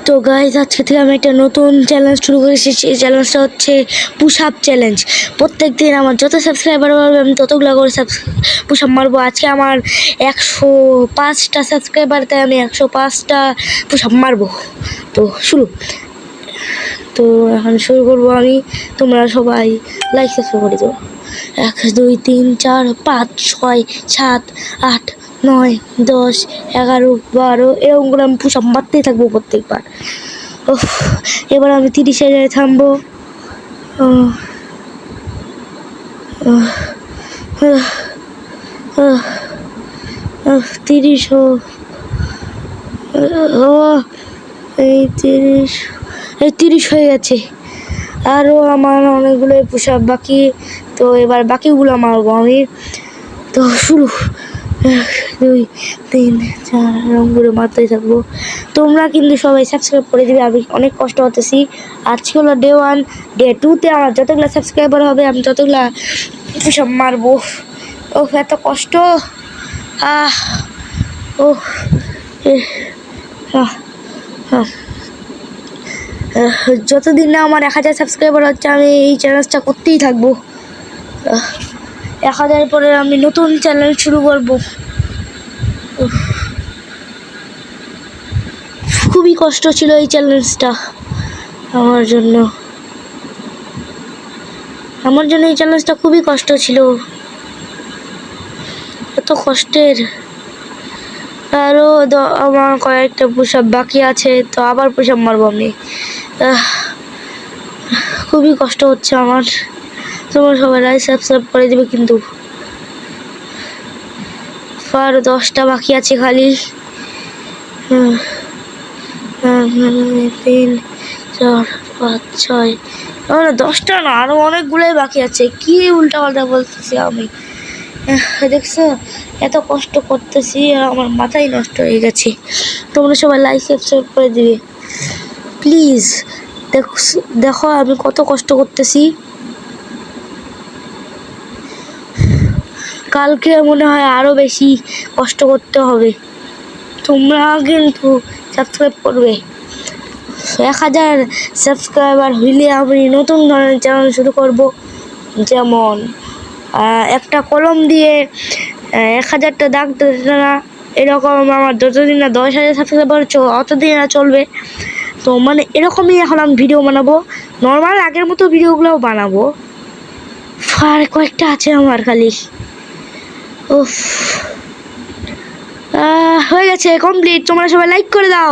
তো গাইজ আজকে থেকে আমি একটা নতুন চ্যালেঞ্জ শুরু করেছি। সেই চ্যালেঞ্জটা হচ্ছে পুশ আপ চ্যালেঞ্জ। প্রত্যেক দিন আমার যত সাবস্ক্রাইবার বাড়বে আমি ততগুলো করে পুশ আপ মারবো। আজকে আমার 105টা সাবস্ক্রাইবার, তাই আমি 105টা পুশ আপ মারবো। তো এখন শুরু করবো আমি। তোমরা সবাই লাইক সাবস্ক্রাইব করে দেবো। 1 2 3 4 5 6 7 8 9 10 11 12 এরকম আমি পুশ আপ মারতেই থাকবো প্রত্যেকবার। এবার আমি 30 জায়গায় থামবো। 30 এই 30 হয়ে গেছে। আরও আমার অনেকগুলো পুশ আপ বাকি। তো এবার বাকিগুলো মারবো আমি। তো শুরু। 1 2 3 4 এরকম করে মারতেই থাকবো। তোমরা কিন্তু সবাই সাবস্ক্রাইব করে দিবে। আমি অনেক কষ্ট করতেছি। আজকে হলো ডে 1। ডে 2তে আমার যতগুলো সাবস্ক্রাইবার হবে আমি ততগুলা পুশ আপ মারবো। এত কষ্ট। যতদিন না আমার 1000 সাবস্ক্রাইবার হচ্ছে আমি এই চ্যালেঞ্জটা করতেই থাকবো। 1000 পরে আমি নতুন চ্যালেঞ্জ শুরু করবো। খুবই কষ্ট ছিল এই চ্যালেঞ্জটা আমার জন্য। এই চ্যালেঞ্জটা খুবই কষ্ট ছিল। এত কষ্টের। আরও আমার কয়েকটা পুশ আপ বাকি আছে। তো আবার পুশ আপ মারবো আমি। খুবই কষ্ট হচ্ছে আমার। তোমরা সবাই লাইক সাবস্ক্রাইব করে দেবে কিন্তু। আর 10টা বাকি আছে খালি। 3 4 5 6 10টা না, আরো অনেকগুলোই বাকি আছে। কি উল্টা পাল্টা বলতেছি আমি। দেখছো এত কষ্ট করতেছি আর আমার মাথাই নষ্ট হয়ে গেছে। তোমরা সবাই লাইক সাবস্ক্রাইব করে দিবে প্লিজ। দেখো আমি কত কষ্ট করতেছি। কালকে মনে হয় আরো বেশি কষ্ট করতে হবে। তোমরা কিন্তু সাবস্ক্রাইব করবে। 1000 সাবস্ক্রাইবার হইলে আমি নতুন ধরনের চ্যানেল শুরু করব। যেমন একটা কলম দিয়ে 1000টা দাগ না, এরকম আমার যতদিন না 10,000 সাবস্ক্রাইবার অতদিন না চলবে। তো মানে এরকমই এখন আমি ভিডিও বানাবো। নর্মাল আগের মতো ভিডিওগুলোও বানাবো। আর কয়েকটা আছে আমার খালি। হয়ে গেছে কমপ্লিট। তোমরা সবাই লাইক করে দাও।